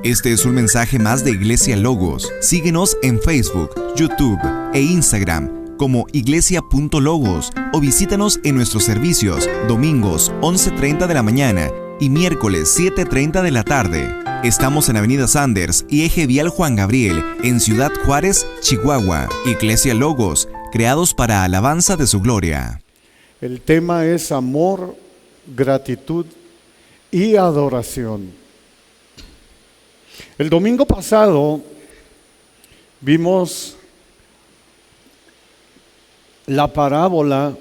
Este es un mensaje más de Iglesia Logos. Síguenos en Facebook, YouTube e Instagram como iglesia.logos o visítanos en nuestros servicios domingos 11:30 de la mañana y miércoles 7:30 de la tarde. Estamos en Avenida Sanders y Eje Vial Juan Gabriel, en Ciudad Juárez, Chihuahua. Iglesia Logos, creados para alabanza de su gloria. El tema es amor, gratitud y adoración. El domingo pasado vimos la parábola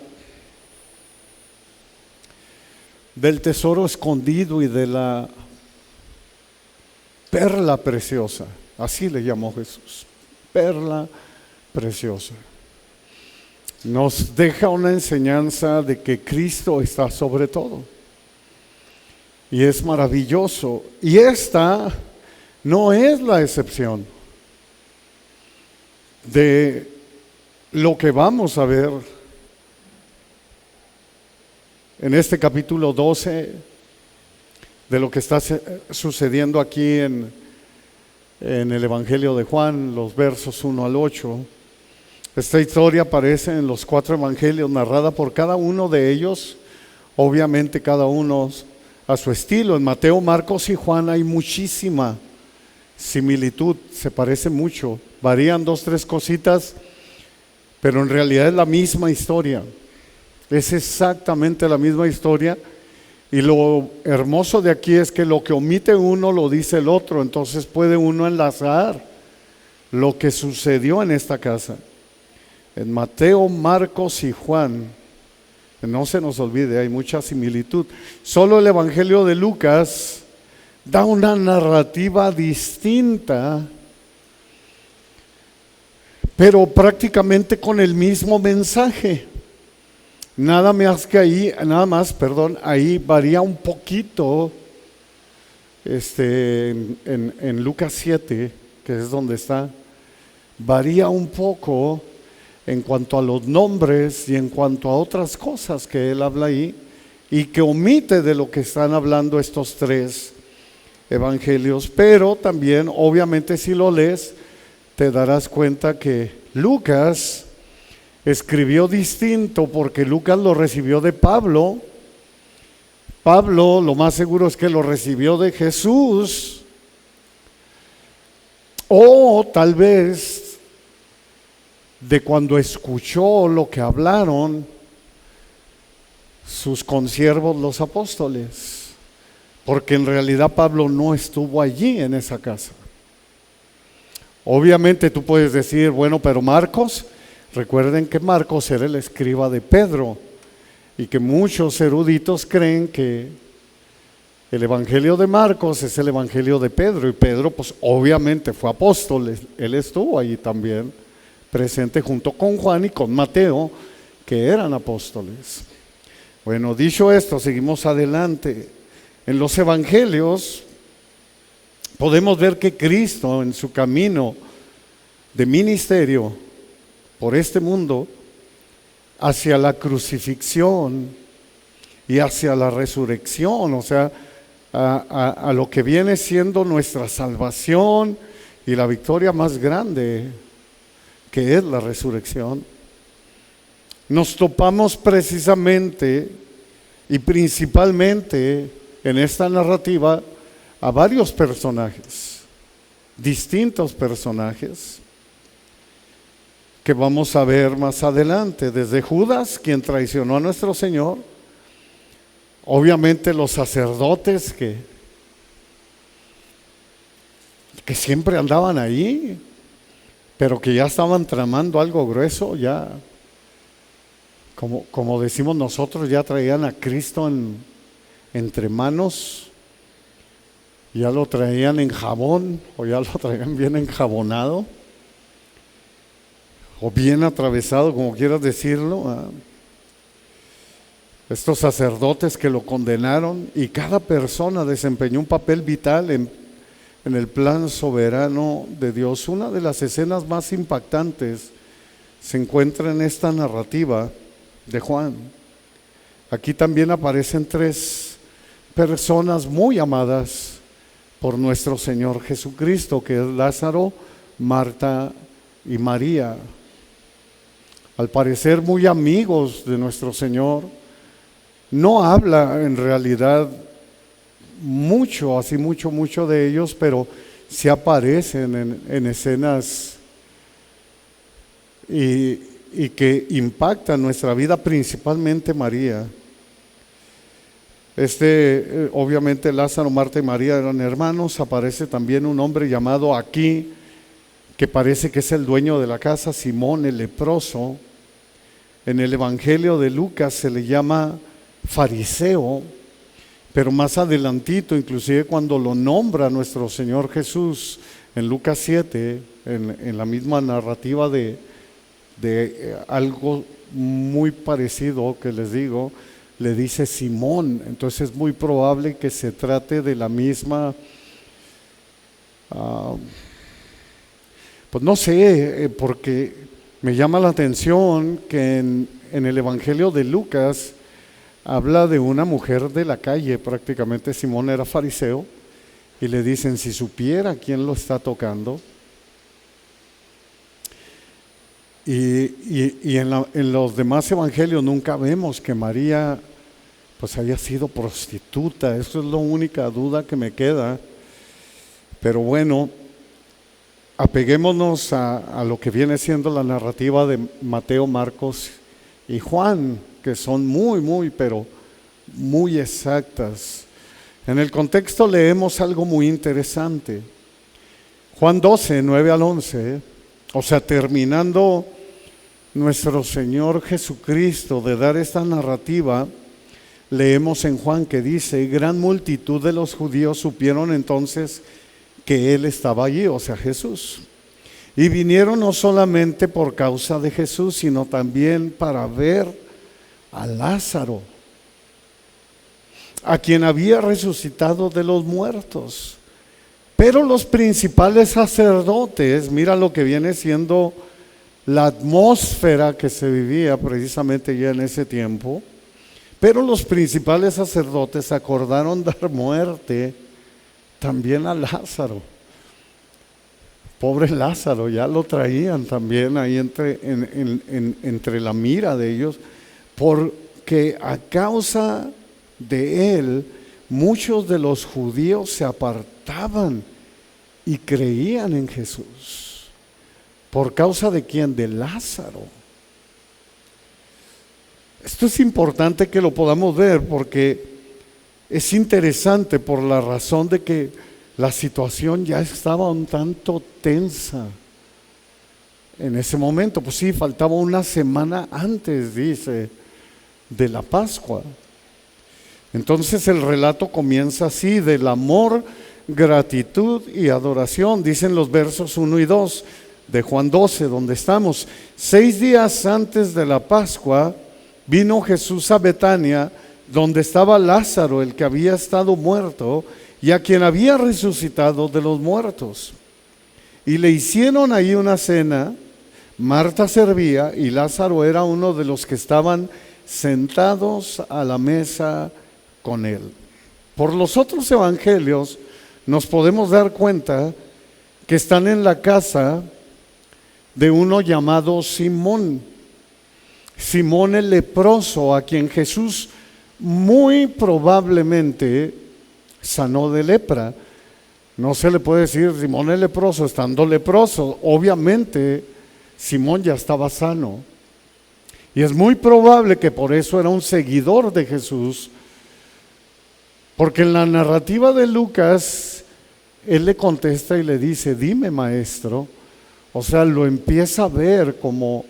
del tesoro escondido y de la perla preciosa. Así le llamó Jesús, perla preciosa. Nos deja una enseñanza de que Cristo está sobre todo. Y es maravilloso. Y esta no es la excepción de lo que vamos a ver en este capítulo 12, de lo que está sucediendo aquí en el Evangelio de Juan, los versos 1 al 8. Esta historia aparece en los 4 evangelios, narrada por cada uno de ellos, obviamente cada uno a su estilo. En Mateo, Marcos y Juan hay muchísima similitud, se parece mucho, varían 2, 3 cositas, pero en realidad es la misma historia, es exactamente la misma historia. Y lo hermoso de aquí es que lo que omite uno lo dice el otro, entonces puede uno enlazar lo que sucedió en esta casa. En Mateo, Marcos y Juan, no se nos olvide, hay mucha similitud. Solo el Evangelio de Lucas da una narrativa distinta, pero prácticamente con el mismo mensaje. Nada más, ahí varía un poquito en Lucas 7, que es donde está, varía un poco en cuanto a los nombres y en cuanto a otras cosas que él habla ahí y que omite de lo que están hablando estos 3 evangelios. Pero también, obviamente, si lo lees, te darás cuenta que Lucas escribió distinto, porque Lucas lo recibió de Pablo. Pablo, lo más seguro es que lo recibió de Jesús, o tal vez de cuando escuchó lo que hablaron sus consiervos los apóstoles, porque en realidad Pablo no estuvo allí en esa casa. Obviamente tú puedes decir, bueno, pero Marcos, recuerden que Marcos era el escriba de Pedro y que muchos eruditos creen que el evangelio de Marcos es el evangelio de Pedro, y Pedro pues obviamente fue apóstol, él estuvo allí también presente junto con Juan y con Mateo, que eran apóstoles. Bueno, dicho esto, seguimos adelante. En los evangelios podemos ver que Cristo, en su camino de ministerio por este mundo, hacia la crucifixión y hacia la resurrección, o sea, a lo que viene siendo nuestra salvación y la victoria más grande, que es la resurrección, nos topamos precisamente y principalmente en esta narrativa a varios personajes, distintos personajes, que vamos a ver más adelante, desde Judas, quien traicionó a nuestro Señor, obviamente los sacerdotes que siempre andaban ahí, pero que ya estaban tramando algo grueso, ya, como decimos nosotros, ya traían a Cristo entre manos, ya lo traían en jabón, o ya lo traían bien enjabonado, o bien atravesado, como quieras decirlo. Estos sacerdotes que lo condenaron, y cada persona desempeñó un papel vital en el plan soberano de Dios. Una de las escenas más impactantes se encuentra en esta narrativa de Juan. Aquí también aparecen 3 personas muy amadas por nuestro Señor Jesucristo, que es Lázaro, Marta y María. Al parecer muy amigos de nuestro Señor. No habla en realidad mucho, así mucho de ellos, pero sí aparecen en escenas y que impactan nuestra vida, principalmente María. Obviamente Lázaro, Marta y María eran hermanos. Aparece también un hombre llamado aquí, que parece que es el dueño de la casa, Simón el leproso. En el Evangelio de Lucas se le llama fariseo, pero más adelantito, inclusive cuando lo nombra nuestro Señor Jesús en Lucas 7, en la misma narrativa de algo muy parecido que les digo, le dice Simón. Entonces es muy probable que se trate de la misma, pues no sé, porque me llama la atención que en el Evangelio de Lucas habla de una mujer de la calle. Prácticamente Simón era fariseo y le dicen, si supiera quién lo está tocando. Y en los demás evangelios nunca vemos que María pues haya sido prostituta. Eso es la única duda que me queda. Pero bueno, apeguémonos a lo que viene siendo la narrativa de Mateo, Marcos y Juan, que son pero muy exactas. En el contexto leemos algo muy interesante. Juan 12, 9 al 11, o sea, terminando nuestro Señor Jesucristo de dar esta narrativa, leemos en Juan que dice, gran multitud de los judíos supieron entonces que Él estaba allí, o sea, Jesús. Y vinieron no solamente por causa de Jesús, sino también para ver a Lázaro, a quien había resucitado de los muertos. Pero los principales sacerdotes, mira lo que viene siendo la atmósfera que se vivía precisamente ya en ese tiempo, pero los principales sacerdotes acordaron dar muerte también a Lázaro. Pobre Lázaro, ya lo traían también ahí entre la mira de ellos, porque a causa de él muchos de los judíos se apartaban y creían en Jesús. ¿Por causa de quién? De Lázaro. Esto es importante que lo podamos ver porque es interesante por la razón de que la situación ya estaba un tanto tensa en ese momento. Pues sí, faltaba una semana antes, dice, de la Pascua. Entonces el relato comienza así: del amor, gratitud y adoración, dicen los versos 1 y 2 de Juan 12, donde estamos. 6 días antes de la Pascua vino Jesús a Betania, donde estaba Lázaro, el que había estado muerto y a quien había resucitado de los muertos. Y le hicieron ahí una cena. Marta servía y Lázaro era uno de los que estaban sentados a la mesa con él. Por los otros evangelios nos podemos dar cuenta que están en la casa de uno llamado Simón, Simón el leproso, a quien Jesús muy probablemente sanó de lepra. No se le puede decir Simón el leproso estando leproso. Obviamente Simón ya estaba sano, y es muy probable que por eso era un seguidor de Jesús, porque en la narrativa de Lucas él le contesta y le dice, dime maestro. O sea, lo empieza a ver como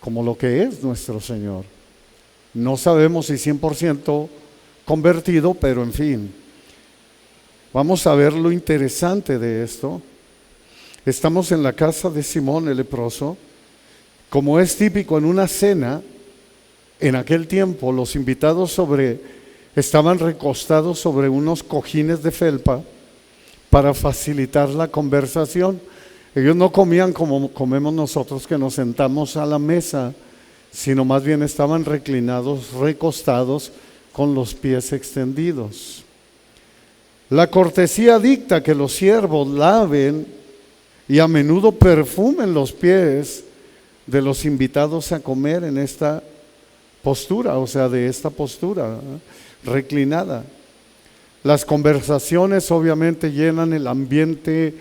lo que es nuestro Señor. No sabemos si 100% convertido, pero en fin. Vamos a ver lo interesante de esto. Estamos en la casa de Simón el leproso. Como es típico en una cena, en aquel tiempo los invitados estaban recostados sobre unos cojines de felpa para facilitar la conversación. Ellos no comían como comemos nosotros, que nos sentamos a la mesa, sino más bien estaban reclinados, recostados, con los pies extendidos. La cortesía dicta que los siervos laven y a menudo perfumen los pies de los invitados a comer en esta postura, o sea, de esta postura reclinada. Las conversaciones obviamente llenan el ambiente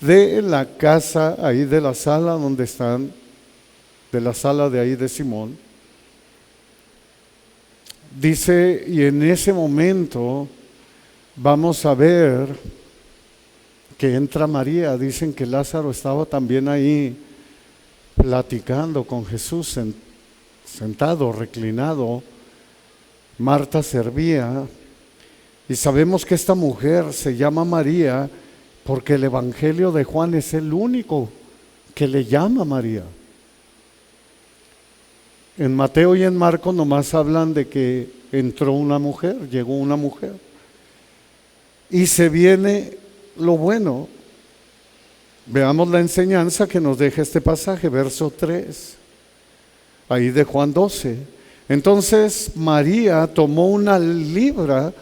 de la casa, ahí de la sala donde están, de la sala de ahí de Simón. Dice, y en ese momento vamos a ver que entra María. Dicen que Lázaro estaba también ahí platicando con Jesús, sentado, reclinado. Marta servía. Y sabemos que esta mujer se llama María porque el Evangelio de Juan es el único que le llama María. En Mateo y en Marcos nomás hablan de que entró una mujer, llegó una mujer. Y se viene lo bueno. Veamos la enseñanza que nos deja este pasaje, verso 3, ahí de Juan 12. Entonces María tomó una libra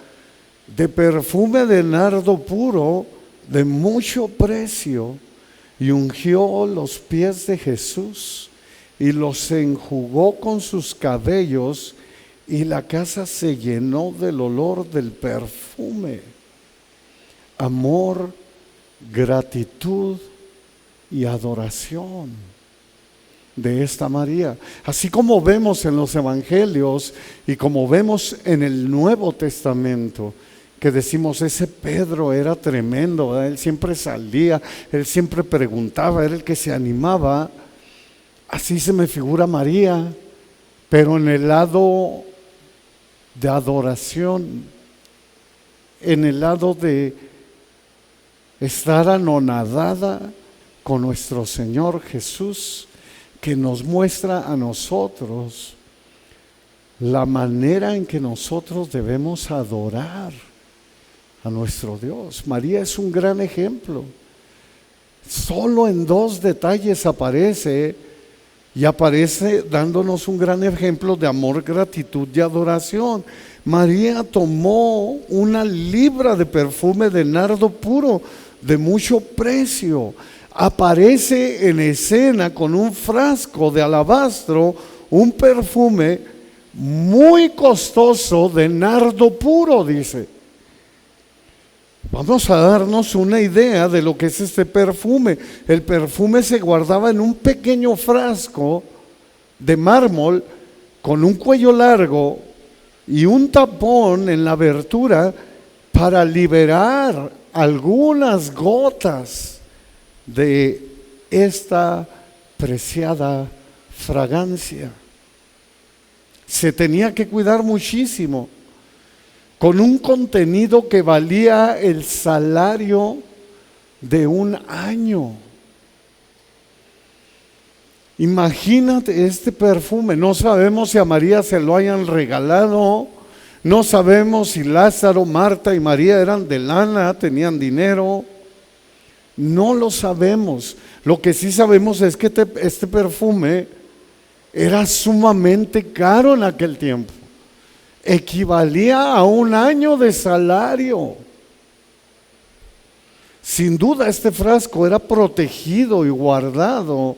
de perfume de nardo puro de mucho precio y ungió los pies de Jesús y los enjugó con sus cabellos, y la casa se llenó del olor del perfume. Amor, gratitud y adoración de esta María. Así como vemos en los evangelios y como vemos en el Nuevo Testamento, que decimos, ese Pedro era tremendo, ¿verdad? Él siempre salía, él siempre preguntaba, era el que se animaba. Así se me figura María, pero en el lado de adoración, en el lado de estar anonadada con nuestro Señor Jesús, que nos muestra a nosotros la manera en que nosotros debemos adorar a nuestro Dios. María es un gran ejemplo. Solo en 2 detalles aparece, y aparece dándonos un gran ejemplo de amor, gratitud y adoración. María tomó una libra de perfume de nardo puro de mucho precio. Aparece en escena con un frasco de alabastro, un perfume muy costoso de nardo puro, dice. Vamos a darnos una idea de lo que es este perfume. El perfume se guardaba en un pequeño frasco de mármol con un cuello largo y un tapón en la abertura para liberar algunas gotas de esta preciada fragancia. Se tenía que cuidar muchísimo, con un contenido que valía el salario de un año. Imagínate este perfume. No sabemos si a María se lo hayan regalado, no sabemos si Lázaro, Marta y María eran de lana, tenían dinero, no lo sabemos. Lo que sí sabemos es que este perfume era sumamente caro en aquel tiempo. Equivalía a un año de salario. Sin duda este frasco era protegido y guardado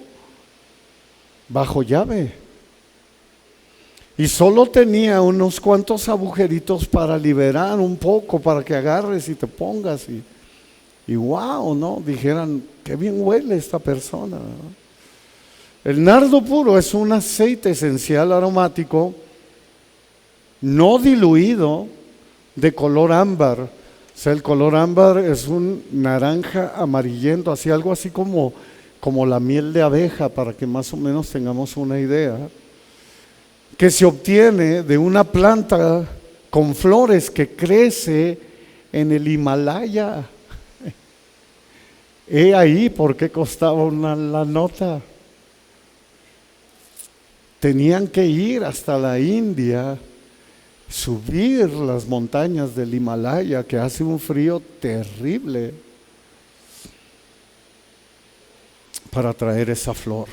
bajo llave, y solo tenía unos cuantos agujeritos para liberar un poco, para que agarres y te pongas y wow, ¿no? Dijeran, qué bien huele esta persona, ¿no? El nardo puro es un aceite esencial aromático no diluido, de color ámbar. O sea, el color ámbar es un naranja amarillento, así, algo así como la miel de abeja, para que más o menos tengamos una idea, que se obtiene de una planta con flores que crece en el Himalaya. He ahí por qué costaba la nota. Tenían que ir hasta la India, subir las montañas del Himalaya, que hace un frío terrible, para traer esa flor.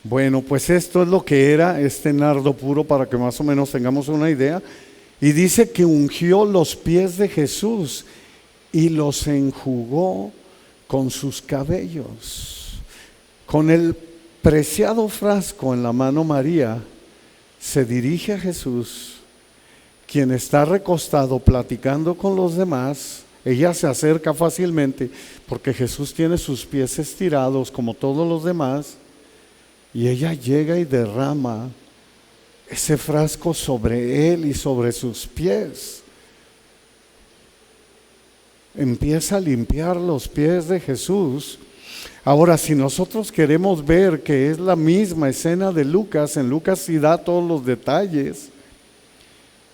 Bueno, pues esto es lo que era este nardo puro, para que más o menos tengamos una idea. Y dice que ungió los pies de Jesús y los enjugó con sus cabellos. Con el preciado frasco en la mano, María se dirige a Jesús, quien está recostado platicando con los demás. Ella se acerca fácilmente porque Jesús tiene sus pies estirados como todos los demás, y ella llega y derrama ese frasco sobre él y sobre sus pies. Empieza a limpiar los pies de Jesús. Ahora, si nosotros queremos ver que es la misma escena de Lucas, en Lucas sí da todos los detalles,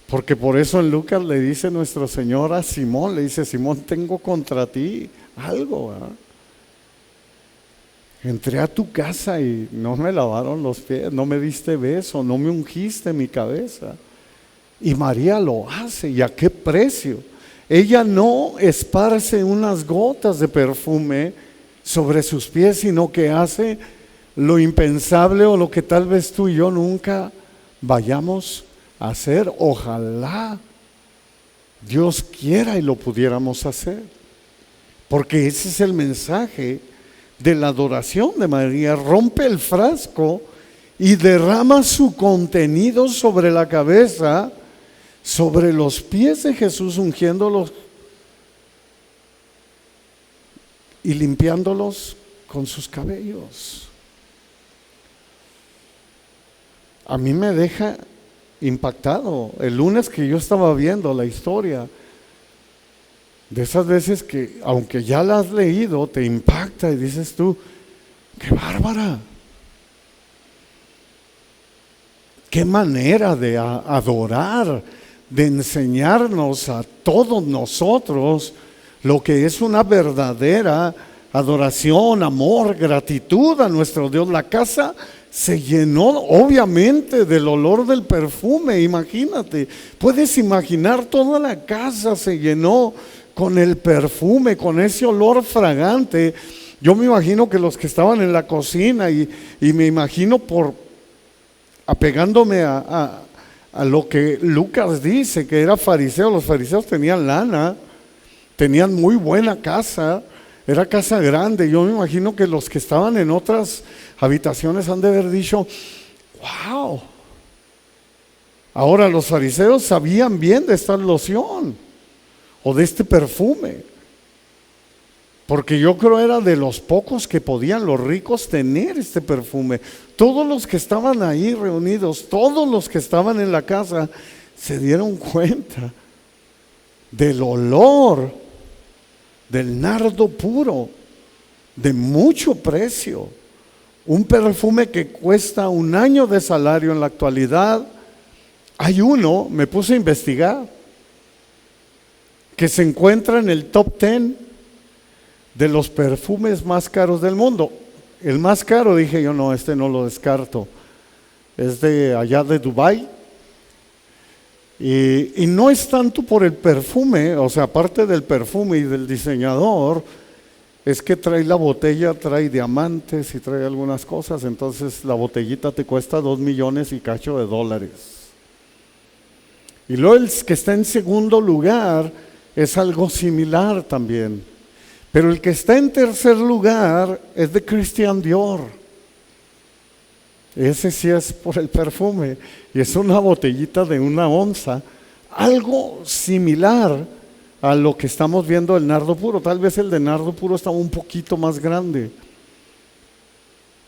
porque por eso en Lucas le dice nuestro Señor a Simón, le dice: Simón, tengo contra ti algo, ¿verdad? Entré a tu casa y no me lavaron los pies, no me diste beso, no me ungiste mi cabeza. Y María lo hace, ¿y a qué precio? Ella no esparce unas gotas de perfume sobre sus pies, sino que hace lo impensable, o lo que tal vez tú y yo nunca vayamos a hacer. Ojalá Dios quiera y lo pudiéramos hacer, porque ese es el mensaje de la adoración de María. Rompe el frasco y derrama su contenido sobre la cabeza, sobre los pies de Jesús, ungiéndolos y limpiándolos con sus cabellos. A mí me deja impactado. El lunes que yo estaba viendo la historia, de esas veces que aunque ya la has leído, te impacta y dices tú: ¡qué bárbara! ¡Qué manera de adorar, de enseñarnos a todos nosotros lo que es una verdadera adoración, amor, gratitud a nuestro Dios! La casa se llenó obviamente del olor del perfume. Imagínate, puedes imaginar, toda la casa se llenó con el perfume, con ese olor fragante. Yo me imagino que los que estaban en la cocina, y me imagino, apegándome a lo que Lucas dice, que era fariseo. Los fariseos tenían lana, tenían muy buena casa, era casa grande. Yo me imagino que los que estaban en otras habitaciones han de haber dicho: ¡wow! Ahora, los fariseos sabían bien de esta loción o de este perfume, porque yo creo era de los pocos que podían los ricos tener este perfume. Todos los que estaban ahí reunidos, todos los que estaban en la casa, se dieron cuenta del olor del nardo puro, de mucho precio, un perfume que cuesta un año de salario en la actualidad. Hay uno, me puse a investigar, que se encuentra en el top 10 de los perfumes más caros del mundo. El más caro, dije yo: no, este no lo descarto, es de allá de Dubái. Y no es tanto por el perfume, o sea, aparte del perfume y del diseñador, es que trae la botella, trae diamantes y trae algunas cosas. Entonces la botellita te cuesta 2 millones y cacho de dólares. Y luego el que está en segundo lugar es algo similar también, pero el que está en tercer lugar es de Christian Dior. Ese sí es por el perfume, y es una botellita de 1 onza, algo similar a lo que estamos viendo del nardo puro. Tal vez el de nardo puro estaba un poquito más grande,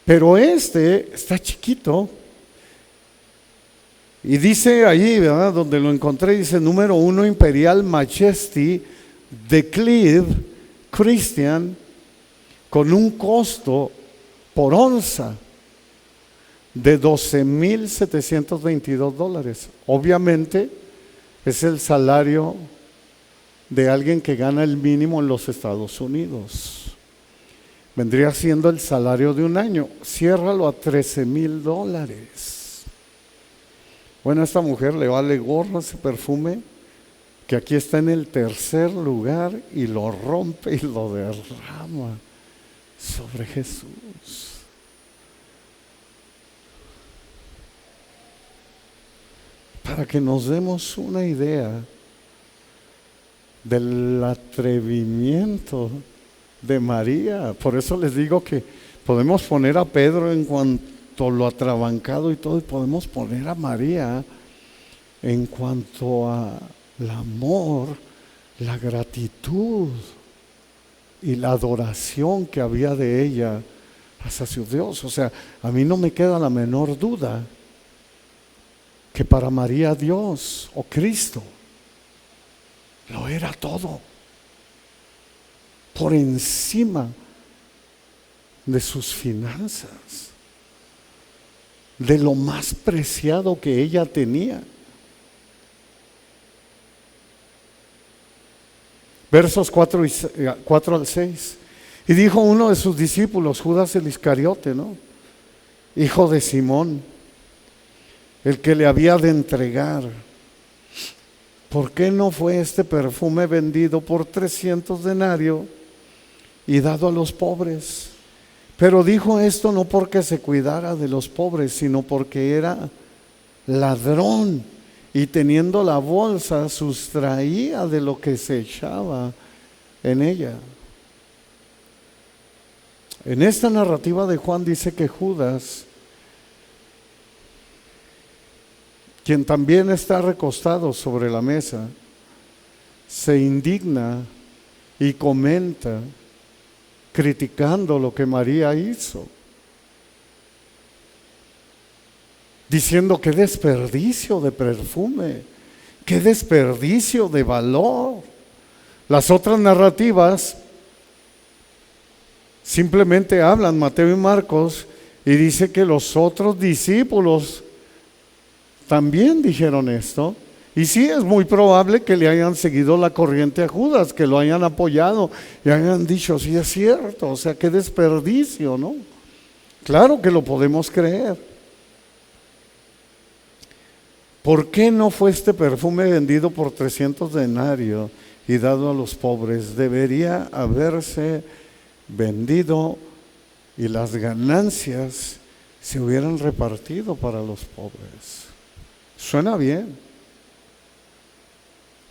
pero este está chiquito. Y dice ahí, ¿verdad?, donde lo encontré, dice: número 1, Imperial Majesty de Cleve Christian, con un costo por onza de $12,722. Obviamente es el salario de alguien que gana el mínimo en los Estados Unidos. Vendría siendo el salario de un año. Ciérralo a $13,000. Bueno, a esta mujer le vale gorro ese perfume, que aquí está en el tercer lugar, y lo rompe y lo derrama sobre Jesús. para que nos demos una idea del atrevimiento de María. Por eso les digo que podemos poner a Pedro en cuanto a lo atrabancado y todo, y podemos poner a María en cuanto a el amor, la gratitud y la adoración que había de ella hacia su Dios. O sea, a mí no me queda la menor duda que para María Dios o Cristo lo era todo, por encima de sus finanzas, de lo más preciado que ella tenía. Versos 4 al 6. Y dijo uno de sus discípulos, Judas el Iscariote, ¿no?, hijo de Simón, el que le había de entregar: ¿por qué no fue este perfume vendido por 300 denarios y dado a los pobres? Pero dijo esto no porque se cuidara de los pobres, sino porque era ladrón, y teniendo la bolsa sustraía de lo que se echaba en ella. En esta narrativa de Juan dice que Judas, quien también está recostado sobre la mesa, se indigna y comenta criticando lo que María hizo, diciendo: qué desperdicio de perfume, qué desperdicio de valor. Las otras narrativas simplemente hablan, Mateo y Marcos, y dice que los otros discípulos también dijeron esto. Y sí, es muy probable que le hayan seguido la corriente a Judas, que lo hayan apoyado y hayan dicho: sí, es cierto, o sea, qué desperdicio, ¿no? Claro que lo podemos creer. ¿Por qué no fue este perfume vendido por 300 denarios y dado a los pobres? Debería haberse vendido y las ganancias se hubieran repartido para los pobres. Suena bien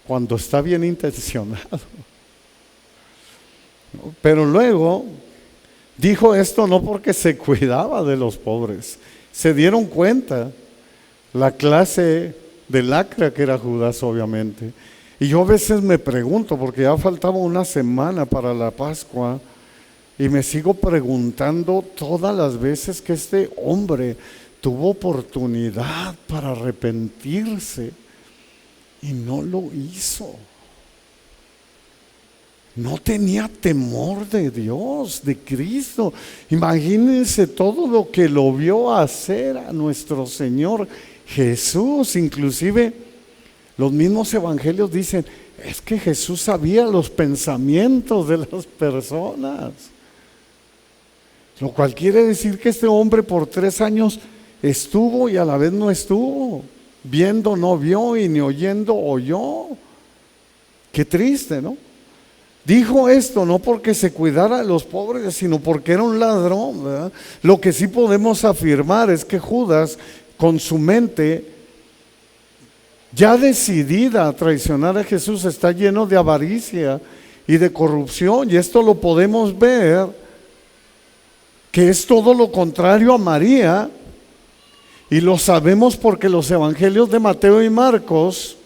cuando está bien intencionado. Pero luego dijo esto no porque se cuidaba de los pobres. Se dieron cuenta la clase de lacra que era Judas, obviamente. Y yo a veces me pregunto, porque ya faltaba una semana para la Pascua, y me sigo preguntando todas las veces que este hombre tuvo oportunidad para arrepentirse y no lo hizo. No tenía temor de Dios, de Cristo. Imagínense todo lo que lo vio hacer a nuestro Señor Jesús. Inclusive los mismos evangelios dicen: es que Jesús sabía los pensamientos de las personas. Lo cual quiere decir que este hombre por 3 años estuvo y a la vez no estuvo. Viendo no vio y ni oyendo oyó. Qué triste, ¿no? Dijo esto no porque se cuidara de los pobres, sino porque era un ladrón, ¿verdad? Lo que sí podemos afirmar es que Judas, con su mente ya decidida a traicionar a Jesús, está lleno de avaricia y de corrupción. Y esto lo podemos ver, que es todo lo contrario a María. Y lo sabemos porque los evangelios de Mateo y Marcos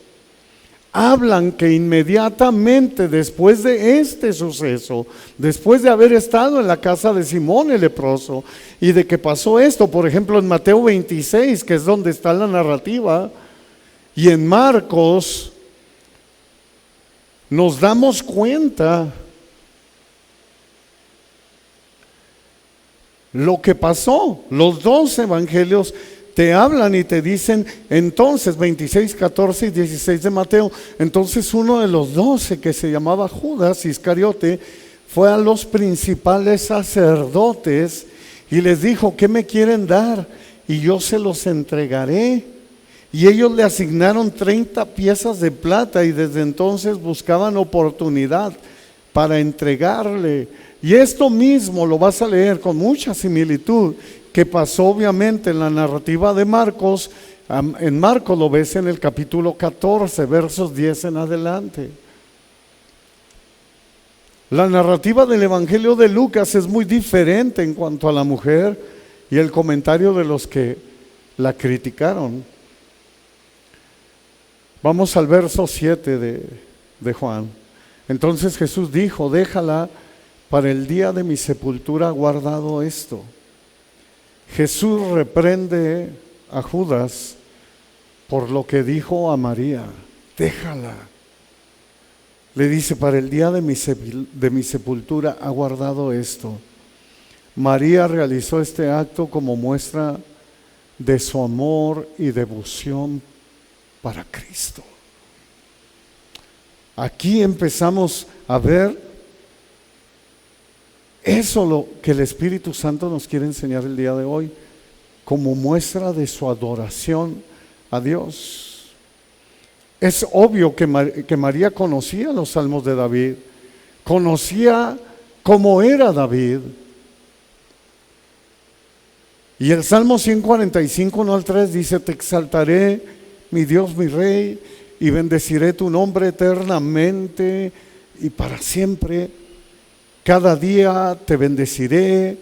hablan que inmediatamente después de este suceso, después de haber estado en la casa de Simón el leproso y de que pasó esto, por ejemplo en Mateo 26, que es donde está la narrativa, y en Marcos, nos damos cuenta lo que pasó. Los 2 evangelios te hablan y te dicen, entonces 26, 14 y 16 de Mateo, entonces uno de los 12, que se llamaba Judas Iscariote, fue a los principales sacerdotes y les dijo: ¿qué me quieren dar? Y yo se los entregaré. Y ellos le asignaron 30 piezas de plata y desde entonces buscaban oportunidad para entregarle. Y esto mismo lo vas a leer con mucha similitud que pasó obviamente en la narrativa de Marcos En Marcos lo ves en el capítulo 14, versos 10 en adelante. La narrativa del Evangelio de Lucas es muy diferente en cuanto a la mujer y el comentario de los que la criticaron. Vamos al verso 7 de Juan. Entonces Jesús dijo: déjala, para el día de mi sepultura guardado esto. Jesús reprende a Judas por lo que dijo a María. Déjala. Le dice: para el día de mi sepultura ha guardado esto. María realizó este acto como muestra de su amor y devoción para Cristo. Aquí empezamos a ver eso, lo que el Espíritu Santo nos quiere enseñar el día de hoy, como muestra de su adoración a Dios. Es obvio que María conocía los salmos de David, conocía cómo era David. Y el Salmo 145, 1 al 3 dice: te exaltaré, mi Dios, mi Rey, y bendeciré tu nombre eternamente y para siempre. Cada día te bendeciré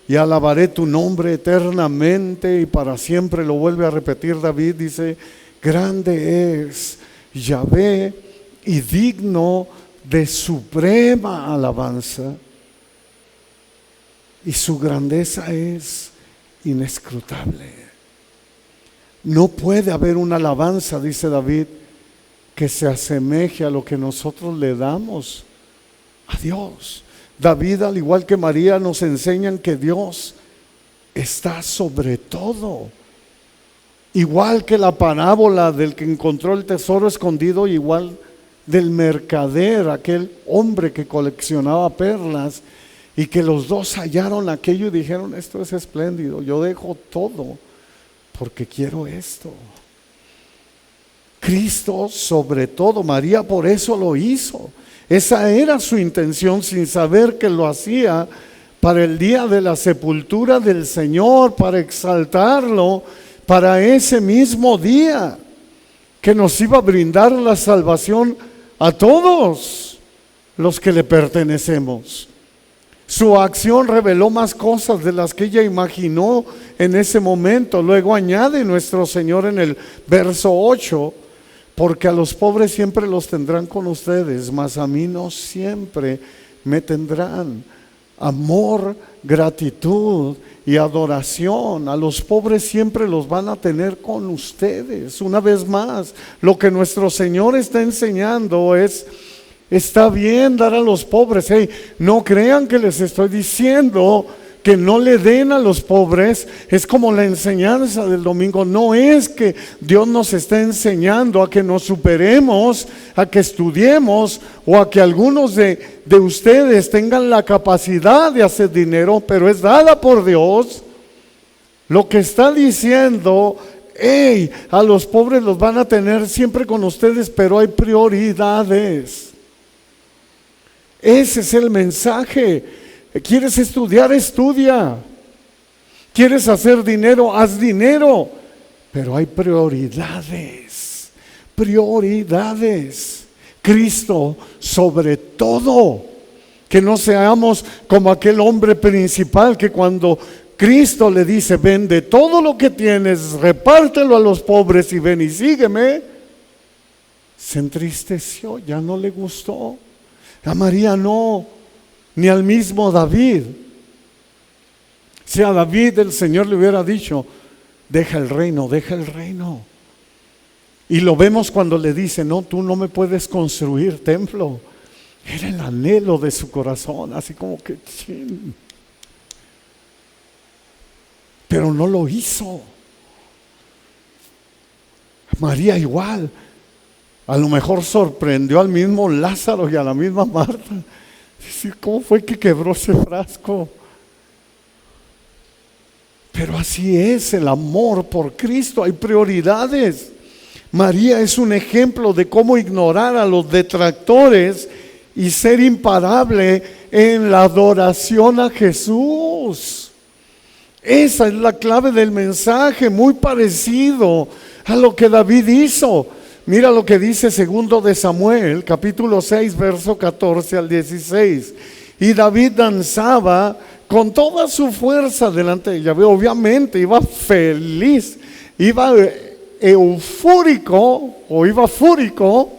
y alabaré tu nombre eternamente y para siempre. Lo vuelve a repetir David, dice: grande es Yahvé y digno de suprema alabanza, y su grandeza es inescrutable. No puede haber una alabanza, dice David, que se asemeje a lo que nosotros le damos a Dios. David, al igual que María, nos enseñan que Dios está sobre todo. Igual que la parábola del que encontró el tesoro escondido, igual del mercader, aquel hombre que coleccionaba perlas, y que los dos hallaron aquello y dijeron: esto es espléndido, yo dejo todo porque quiero esto. Cristo sobre todo. María por eso lo hizo. Esa era su intención, sin saber que lo hacía para el día de la sepultura del Señor, para exaltarlo, para ese mismo día que nos iba a brindar la salvación a todos los que le pertenecemos. Su acción reveló más cosas de las que ella imaginó en ese momento. Luego añade nuestro Señor en el verso 8: porque a los pobres siempre los tendrán con ustedes, mas a mí no siempre me tendrán. Amor, gratitud y adoración. A los pobres siempre los van a tener con ustedes. Una vez más, lo que nuestro Señor está enseñando es: está bien dar a los pobres. Hey, no crean que les estoy diciendo que no le den a los pobres. Es como la enseñanza del domingo. No es que Dios nos está enseñando a que nos superemos, a que estudiemos, o a que algunos de ustedes tengan la capacidad de hacer dinero, pero es dada por Dios. Lo que está diciendo: hey, a los pobres los van a tener siempre con ustedes, pero hay prioridades. Ese es el mensaje. ¿Quieres estudiar? Estudia. ¿Quieres hacer dinero? Haz dinero. Pero hay prioridades. Prioridades. Cristo sobre todo. Que no seamos como aquel hombre principal que cuando Cristo le dice: vende todo lo que tienes, repártelo a los pobres y ven y sígueme, se entristeció, ya no le gustó. A María no, ni al mismo David. Si a David el Señor le hubiera dicho: deja el reino, deja el reino. Y lo vemos cuando le dice: no, tú no me puedes construir templo. Era el anhelo de su corazón, así como que chin. Pero no lo hizo. María igual. A lo mejor sorprendió al mismo Lázaro y a la misma Marta. ¿Cómo fue que quebró ese frasco? Pero así es el amor por Cristo. Hay prioridades. María es un ejemplo de cómo ignorar a los detractores y ser imparable en la adoración a Jesús. Esa es la clave del mensaje, muy parecido a lo que David hizo. Mira lo que dice segundo de Samuel, capítulo 6, verso 14 al 16. Y David danzaba con toda su fuerza delante de Yahvé. Obviamente iba feliz, iba eufórico o iba fúrico,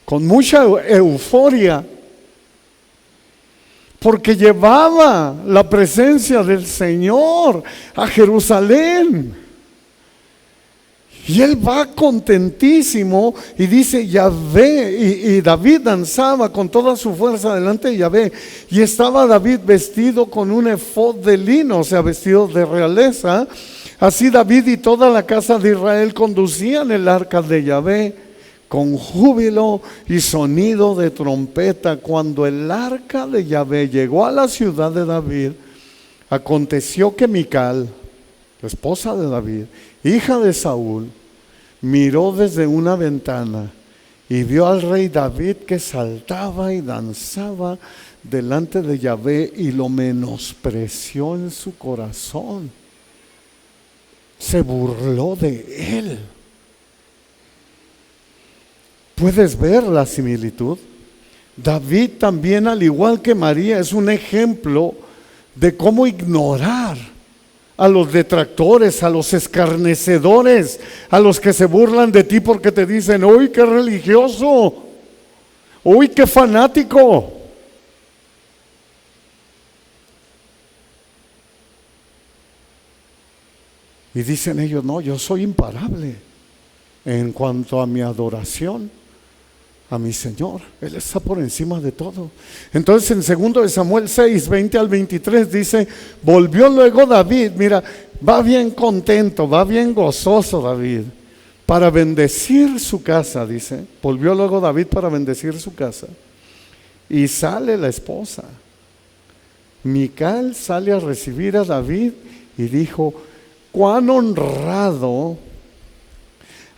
con mucha euforia, porque llevaba la presencia del Señor a Jerusalén. Y él va contentísimo y dice Yahvé, y David danzaba con toda su fuerza delante de Yahvé. Y estaba David vestido con un efod de lino, o sea, vestido de realeza. Así David y toda la casa de Israel conducían el arca de Yahvé con júbilo y sonido de trompeta. Cuando el arca de Yahvé llegó a la ciudad de David, aconteció que Mical, la esposa de David, hija de Saúl, miró desde una ventana y vio al rey David que saltaba y danzaba delante de Yahvé, y lo menospreció en su corazón. Se burló de él. ¿Puedes ver la similitud? David también, al igual que María, es un ejemplo de cómo ignorar a los detractores, a los escarnecedores, a los que se burlan de ti porque te dicen: uy, qué religioso, uy, qué fanático. Y dicen ellos: no, yo soy imparable en cuanto a mi adoración a mi Señor. Él está por encima de todo. Entonces en 2 de Samuel 6, 20 al 23 dice: volvió luego David, mira, va bien contento, va bien gozoso David, para bendecir su casa, dice. Volvió luego David para bendecir su casa. Y sale la esposa. Mical sale a recibir a David y dijo: cuán honrado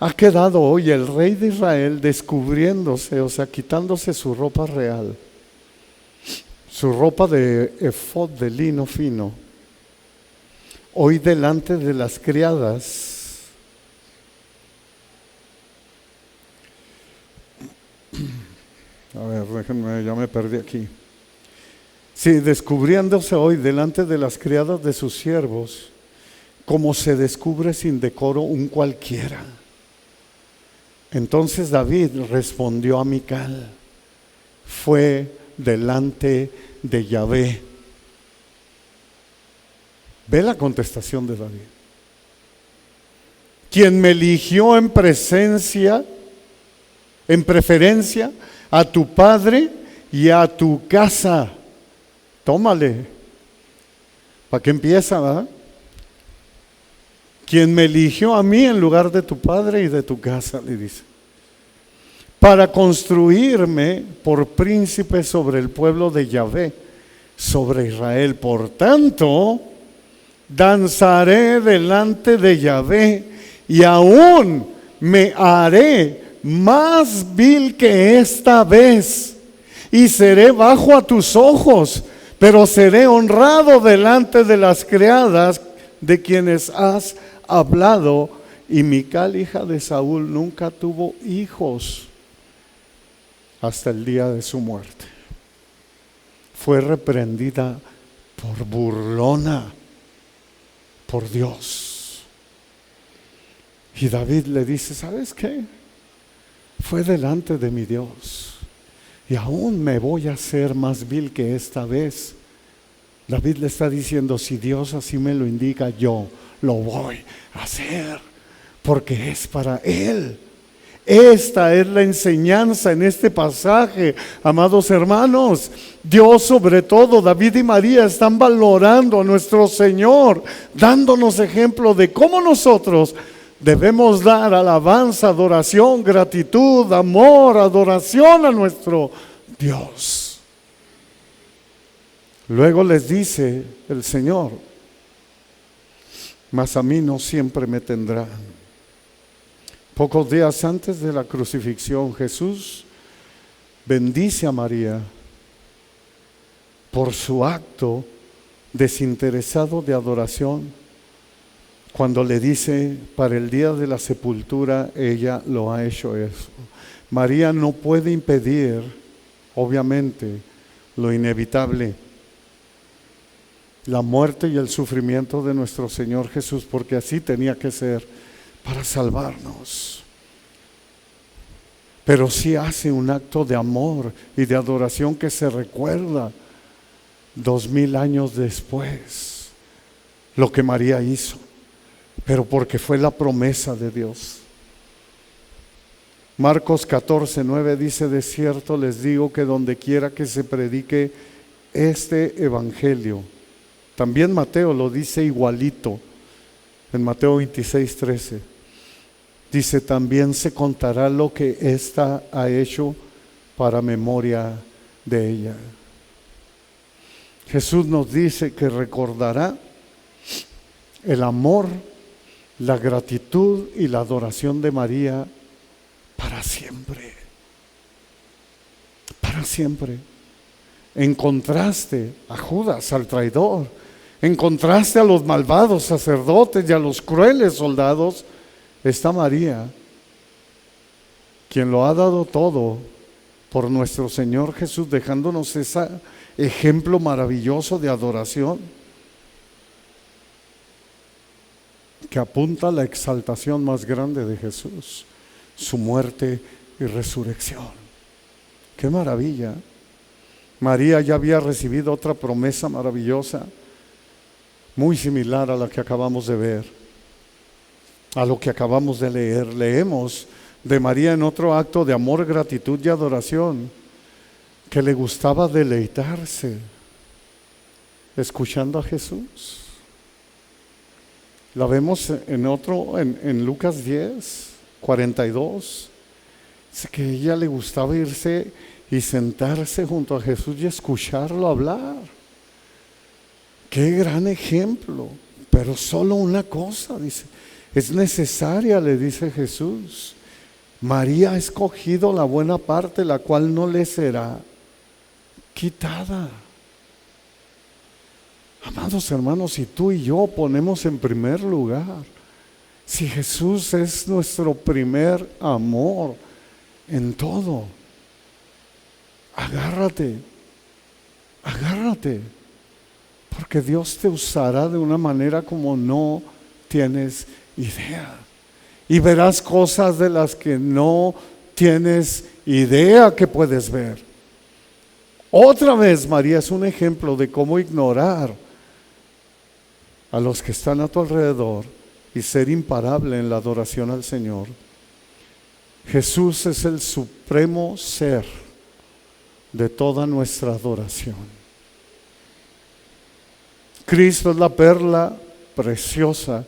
ha quedado hoy el rey de Israel, descubriéndose, o sea, quitándose su ropa real, su ropa de efod de lino fino, hoy delante de las criadas. A ver, déjenme, ya me perdí aquí. Sí, descubriéndose hoy delante de las criadas de sus siervos, como se descubre sin decoro un cualquiera. Entonces David respondió a Mical: fue delante de Yahvé. Ve la contestación de David: quien me eligió en preferencia a tu padre y a tu casa. Tómale. ¿Para qué empieza, verdad? Quien me eligió a mí en lugar de tu padre y de tu casa, le dice, para construirme por príncipe sobre el pueblo de Yahvé, sobre Israel. Por tanto, danzaré delante de Yahvé, y aún me haré más vil que esta vez, y seré bajo a tus ojos, pero seré honrado delante de las criadas de quienes has hablado. Y Mical, hija de Saúl, nunca tuvo hijos hasta el día de su muerte. Fue reprendida por burlona por Dios. Y David le dice: ¿sabes qué? Fue delante de mi Dios, y aún me voy a hacer más vil que esta vez. David le está diciendo: si Dios así me lo indica, yo lo voy a hacer, porque es para Él. Esta es la enseñanza en este pasaje, amados hermanos. Dios, sobre todo, David y María están valorando a nuestro Señor, dándonos ejemplo de cómo nosotros debemos dar alabanza, adoración, gratitud, amor, adoración a nuestro Dios. Luego les dice el Señor: mas a mí no siempre me tendrán. Pocos días antes de la crucifixión, Jesús bendice a María por su acto desinteresado de adoración cuando le dice, para el día de la sepultura, ella lo ha hecho eso. María no puede impedir, obviamente, lo inevitable, la muerte y el sufrimiento de nuestro Señor Jesús, porque así tenía que ser para salvarnos. Pero sí hace un acto de amor y de adoración que se recuerda 2000 años después, lo que María hizo, pero porque fue la promesa de Dios. Marcos 14:9 dice: de cierto les digo que donde quiera que se predique este evangelio, también Mateo lo dice igualito, en Mateo 26:13, dice: también se contará lo que ésta ha hecho para memoria de ella. Jesús nos dice que recordará el amor, la gratitud y la adoración de María para siempre. Para siempre. En contraste a Judas, al traidor, en contraste a los malvados sacerdotes y a los crueles soldados, está María, quien lo ha dado todo por nuestro Señor Jesús, dejándonos ese ejemplo maravilloso de adoración que apunta a la exaltación más grande de Jesús, su muerte y resurrección. ¡Qué maravilla! María ya había recibido otra promesa maravillosa, muy similar a la que acabamos de ver, a lo que acabamos de leer. Leemos de María en otro acto de amor, gratitud y adoración, que le gustaba deleitarse escuchando a Jesús. La vemos en Lucas 10:42. Dice que a ella le gustaba irse y sentarse junto a Jesús y escucharlo hablar. Qué gran ejemplo. Pero solo una cosa, dice, es necesaria, le dice Jesús. María ha escogido la buena parte, la cual no le será quitada. Amados hermanos, si tú y yo ponemos en primer lugar, si Jesús es nuestro primer amor en todo, agárrate, porque Dios te usará de una manera como no tienes idea. Y verás cosas de las que no tienes idea que puedes ver. Otra vez, María es un ejemplo de cómo ignorar a los que están a tu alrededor y ser imparable en la adoración al Señor. Jesús es el supremo ser de toda nuestra adoración. Cristo es la perla preciosa.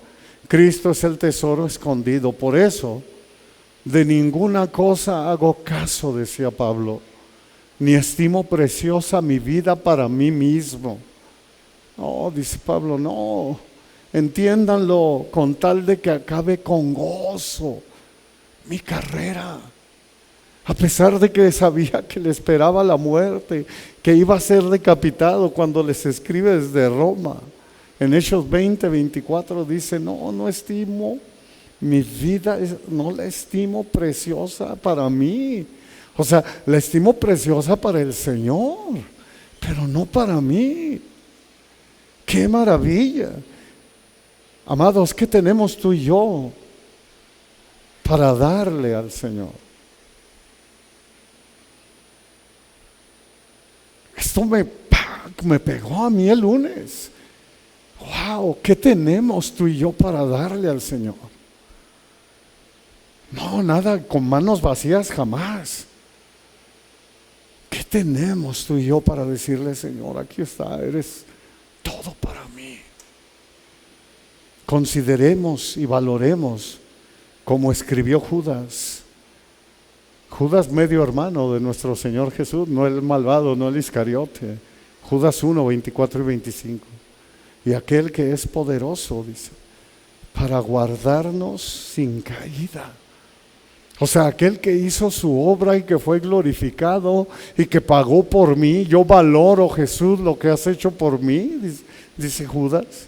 Cristo es el tesoro escondido. Por eso, de ninguna cosa hago caso, decía Pablo, ni estimo preciosa mi vida para mí mismo. No, dice Pablo, no, entiéndanlo, con tal de que acabe con gozo mi carrera, a pesar de que sabía que le esperaba la muerte, que iba a ser decapitado. Cuando les escribe desde Roma, en Hechos 20:24 dice: no estimo mi vida, no la estimo preciosa para mí. O sea, la estimo preciosa para el Señor, pero no para mí. ¡Qué maravilla! Amados, ¿qué tenemos tú y yo para darle al Señor? Esto me pegó a mí el lunes. ¡Wow! ¿Qué tenemos tú y yo para darle al Señor? No, nada, con manos vacías jamás. ¿Qué tenemos tú y yo para decirle: Señor, aquí está, eres todo para mí? Consideremos y valoremos, como escribió Judas, medio hermano de nuestro Señor Jesús, no el malvado, no el Iscariote. Judas 1:24 y 25. Y aquel que es poderoso, dice, para guardarnos sin caída. O sea, aquel que hizo su obra y que fue glorificado y que pagó por mí. Yo valoro, Jesús, lo que has hecho por mí, dice Judas.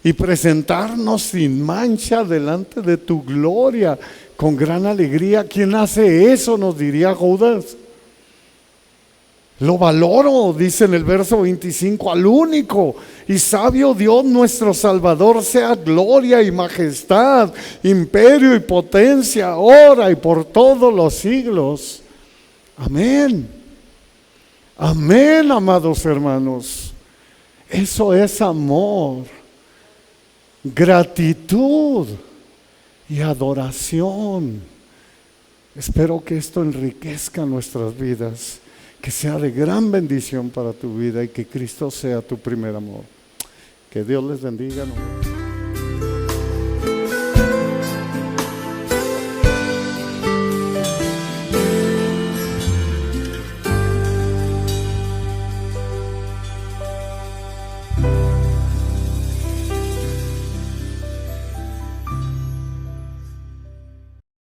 y presentarnos sin mancha delante de tu gloria con gran alegría. ¿Quién hace eso?, nos diría Judas. Lo valoro, dice en el verso 25, al único y sabio Dios nuestro Salvador sea gloria y majestad, imperio y potencia, ahora y por todos los siglos. Amén. Amén, amados hermanos. Eso es amor, gratitud y adoración. Espero que esto enriquezca nuestras vidas, que sea de gran bendición para tu vida y que Cristo sea tu primer amor. Que Dios les bendiga.